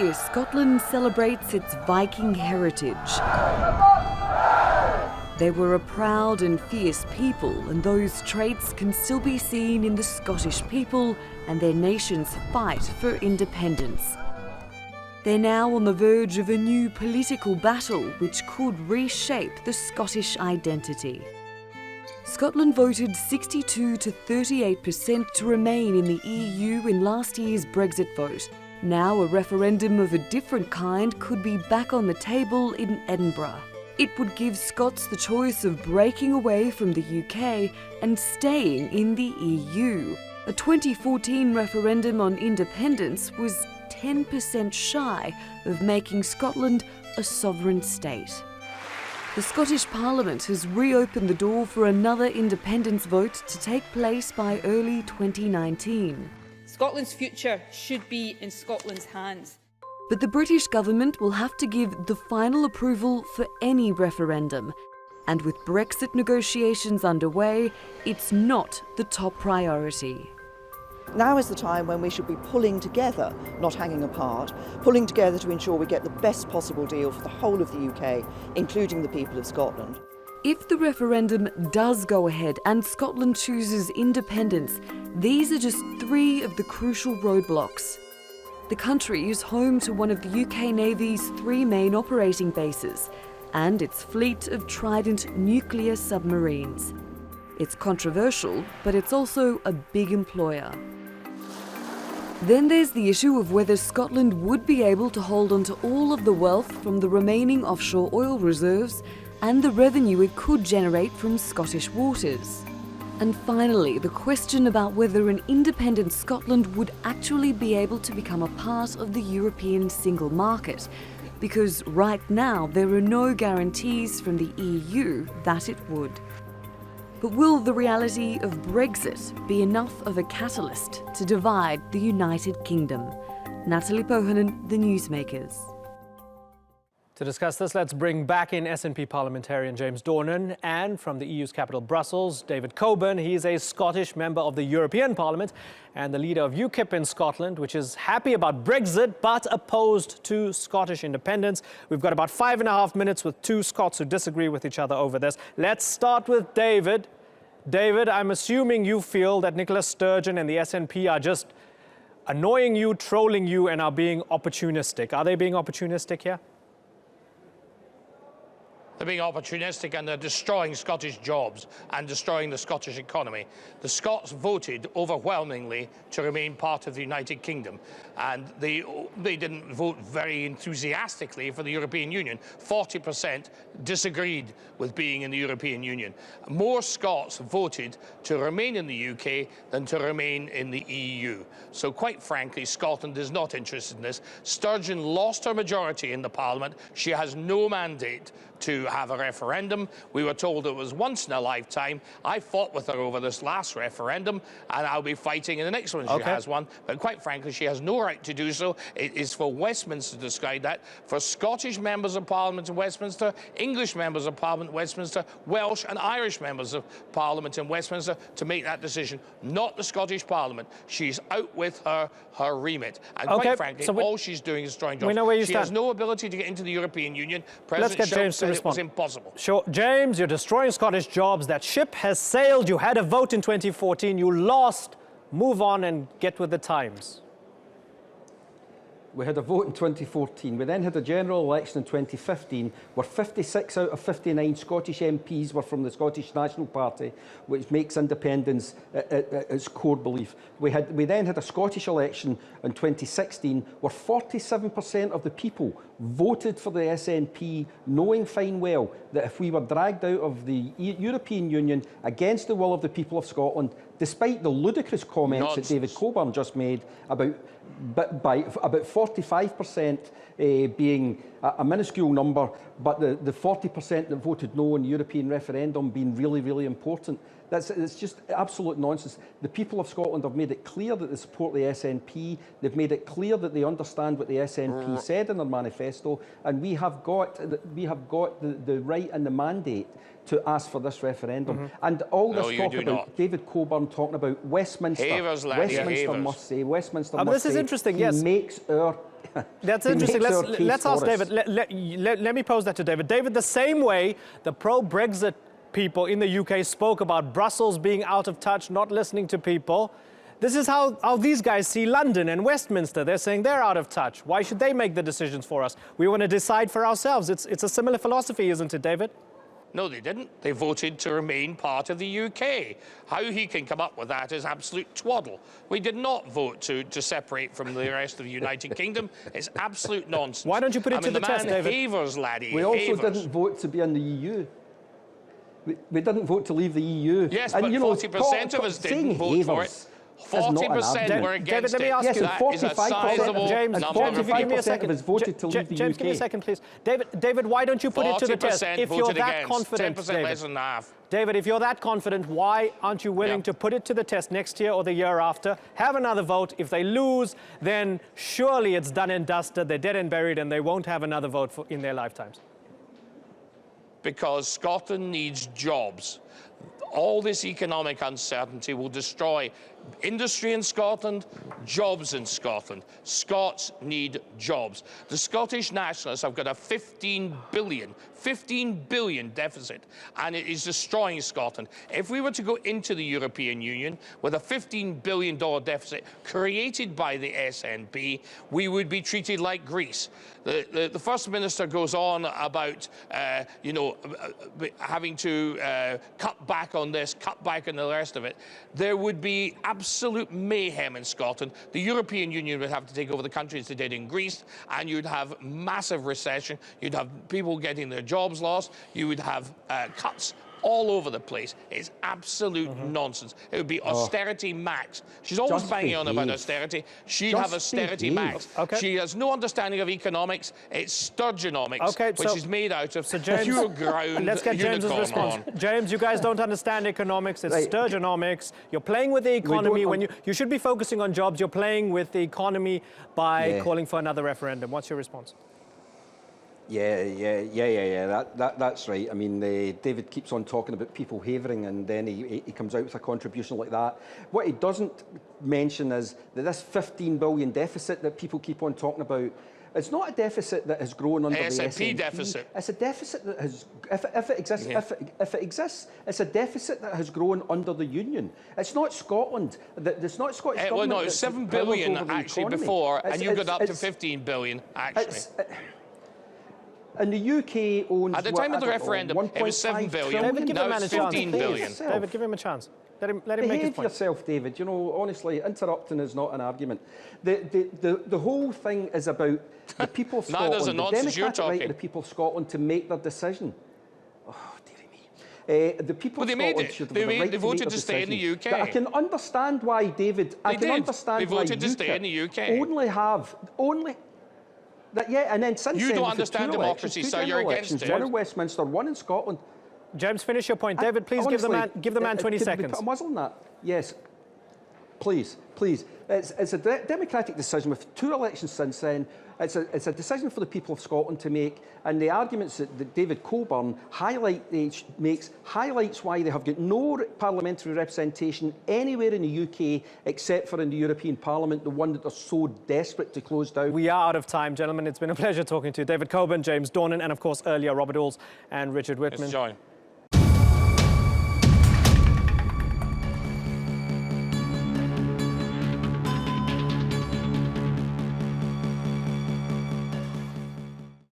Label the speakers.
Speaker 1: year, Scotland celebrates its Viking heritage. They were a proud and fierce people, and those traits can still be seen in the Scottish people and their nation's fight for independence. They're now on the verge of a new political battle which could reshape the Scottish identity. Scotland voted 62 to 38% to remain in the EU in last year's Brexit vote. Now a referendum of a different kind could be back on the table in Edinburgh. It would give Scots the choice of breaking away from the UK and staying in the EU. A 2014 referendum on independence was 10% shy of making Scotland a sovereign state. The Scottish Parliament has reopened the door for another independence vote to take place by early 2019.
Speaker 2: Scotland's future should be in Scotland's hands.
Speaker 1: But the British government will have to give the final approval for any referendum. And with Brexit negotiations underway, it's not the top priority.
Speaker 3: Now is the time when we should be pulling together, not hanging apart, pulling together to ensure we get the best possible deal for the whole of the UK, including the people of Scotland.
Speaker 1: If the referendum does go ahead and Scotland chooses independence, these are just 3 of the crucial roadblocks. The country is home to one of the UK Navy's 3 main operating bases and its fleet of Trident nuclear submarines. It's controversial, but it's also a big employer. Then there's the issue of whether Scotland would be able to hold on to all of the wealth from the remaining offshore oil reserves and the revenue it could generate from Scottish waters. And finally, the question about whether an independent Scotland would actually be able to become a part of the European single market, because right now there are no guarantees from the EU that it would. But will the reality of Brexit be enough of a catalyst to divide the United Kingdom? Natalie Pohanen, The Newsmakers.
Speaker 4: To discuss this, let's bring back in SNP parliamentarian James Dornan and from the EU's capital, Brussels, David Coburn. He is a Scottish member of the European Parliament and the leader of UKIP in Scotland, which is happy about Brexit but opposed to Scottish independence. We've got about 5.5 minutes with 2 Scots who disagree with each other over this. Let's start with David. David, I'm assuming you feel that Nicola Sturgeon and the SNP are just annoying you, trolling you, and are being opportunistic. Are they being opportunistic here?
Speaker 5: They're being opportunistic and they're destroying Scottish jobs and destroying the Scottish economy. The Scots voted overwhelmingly to remain part of the United Kingdom, and they didn't vote very enthusiastically for the European Union. 40% disagreed with being in the European Union. More Scots voted to remain in the UK than to remain in the EU. So quite frankly, Scotland is not interested in this. Sturgeon lost her majority in the Parliament. She has no mandate to have a referendum. We were told it was once in a lifetime. I fought with her over this last referendum, and I'll be fighting in the next one. She has one, but quite frankly, she has no right to do so. It is for Westminster to decide that, for Scottish members of Parliament in Westminster, English members of Parliament in Westminster, Welsh and Irish members of Parliament in Westminster to make that decision, not the Scottish Parliament. She's out with her remit, and quite frankly, so all she's doing is destroying jobs.
Speaker 4: We know where you
Speaker 5: she
Speaker 4: stand.
Speaker 5: has no ability to get into the European Union.
Speaker 4: Let's get James to
Speaker 5: it
Speaker 4: respond.
Speaker 5: was impossible.
Speaker 4: Sure. James, you're destroying Scottish jobs. That ship has sailed. You had a vote in 2014. You lost. Move on and get with the times.
Speaker 6: We had a vote in 2014. We then had a general election in 2015 where 56 out of 59 Scottish MPs were from the Scottish National Party, which makes independence its core belief. We then had a Scottish election in 2016 where 47% of the people voted for the SNP, knowing fine well that if we were dragged out of the European Union against the will of the people of Scotland, despite the ludicrous comments that David Coburn just made about 45% being a minuscule number, but the 40% that voted no in the European referendum being really, really important. It's just absolute nonsense. The people of Scotland have made it clear that they support the SNP. They've made it clear that they understand what the SNP said in their manifesto, and we have got the right and the mandate to ask for this referendum. And all this talk about David Coburn talking about Westminster, Westminster must say, Westminster must say,
Speaker 4: this is interesting,
Speaker 6: he makes our
Speaker 4: That's
Speaker 6: He
Speaker 4: interesting.
Speaker 6: makes our case
Speaker 4: Let's ask
Speaker 6: for us.
Speaker 4: David. Let me pose that to David. David, the same way the pro-Brexit people in the UK spoke about Brussels being out of touch, not listening to people, this is how these guys see London and Westminster. They're saying they're out of touch. Why should they make the decisions for us? We want to decide for ourselves. It's a similar philosophy, isn't it, David?
Speaker 5: No, they didn't. They voted to remain part of the UK. How he can come up with that is absolute twaddle. We did not vote to separate from the rest of the United Kingdom. It's absolute nonsense.
Speaker 4: Why don't you put it to the test, David?
Speaker 5: Havers, laddie.
Speaker 6: We also
Speaker 5: havers.
Speaker 6: didn't vote to be in the EU. We didn't vote to leave the EU.
Speaker 5: Yes,
Speaker 6: and,
Speaker 5: but
Speaker 6: you know,
Speaker 5: 40% of us didn't vote for it. 40% were against
Speaker 4: David, let me ask
Speaker 5: it.
Speaker 4: you.
Speaker 5: That is a sizable
Speaker 4: James,
Speaker 5: number
Speaker 4: James,
Speaker 5: of
Speaker 4: if you give me a
Speaker 5: people.
Speaker 4: second.
Speaker 6: Has voted to leave the
Speaker 4: James,
Speaker 6: UK.
Speaker 4: give me a second, please. David, why don't you put it to the test?
Speaker 5: 40%
Speaker 4: If you're
Speaker 5: voted
Speaker 4: that
Speaker 5: against,
Speaker 4: confident,
Speaker 5: 10%
Speaker 4: David.
Speaker 5: less than half.
Speaker 4: David, if you're that confident, why aren't you willing to put it to the test next year or the year after? Have another vote. If they lose, then surely it's done and dusted. They're dead and buried, and they won't have another vote in their lifetimes.
Speaker 5: Because Scotland needs jobs. All this economic uncertainty will destroy industry in Scotland, jobs in Scotland. Scots need jobs. The Scottish nationalists have got a 15 billion deficit, and it is destroying Scotland. If we were to go into the European Union with a $15 billion deficit created by the SNP, we would be treated like Greece. The First Minister goes on about, having to cut back on this, cut back on the rest of it. There would be absolute mayhem in Scotland. The European Union would have to take over the country as they did in Greece, and you'd have massive recession. You'd have people getting their jobs lost. You would have cuts all over the place. It's absolute nonsense. It would be austerity max. She's always banging on about austerity. She'd have austerity max.
Speaker 4: Okay.
Speaker 5: She has no understanding of economics. It's sturgeonomics, which is made out of pure ground.
Speaker 4: Let's get James's response. James, you guys don't understand economics. It's sturgeonomics. You're playing with the economy. When you should be focusing on jobs, you're playing with the economy by calling for another referendum. What's your response?
Speaker 6: That's right. I mean, David keeps on talking about people havering, and then he comes out with a contribution like that. What he doesn't mention is that this 15 billion deficit that people keep on talking about, it's not a deficit that has grown under the SNP deficit. It's a deficit that has, if it exists, it's a deficit that has grown under the Union. It's not Scotland. It's not Scottish government.
Speaker 5: Well, no, it's 7 billion actually before, and you got up to 15 billion actually.
Speaker 6: And the UK owns...
Speaker 5: At the time of the referendum, it was 7 billion.
Speaker 4: David, give him a chance.
Speaker 5: 15 billion.
Speaker 4: David, give him a chance. Let him make his point.
Speaker 6: Behave yourself, David. You know, honestly, interrupting is not an argument. The whole thing is about the people of Scotland, the democratic right of the people of Scotland to make their decision. Oh, dearie me. The people of Scotland should have the right to
Speaker 5: voted
Speaker 6: make
Speaker 5: to stay in the UK.
Speaker 6: I can understand why, David. I can understand why
Speaker 5: they voted to stay in the UK.
Speaker 6: And then since
Speaker 5: you
Speaker 6: then,
Speaker 5: don't understand democracy, so you're against it.
Speaker 6: One in Westminster, one in Scotland.
Speaker 4: James, finish your point. David, please give the man 20 seconds.
Speaker 6: Put a muzzle on that. Yes. Please. It's a democratic decision with 2 elections since then. It's a decision for the people of Scotland to make, and the arguments that David Coburn highlights why they have got no parliamentary representation anywhere in the UK except for in the European Parliament, the one that they're so desperate to close down.
Speaker 4: We are out of time, gentlemen. It's been a pleasure talking to David Coburn, James Dornan, and of course earlier Robert Alls and Richard Whitman.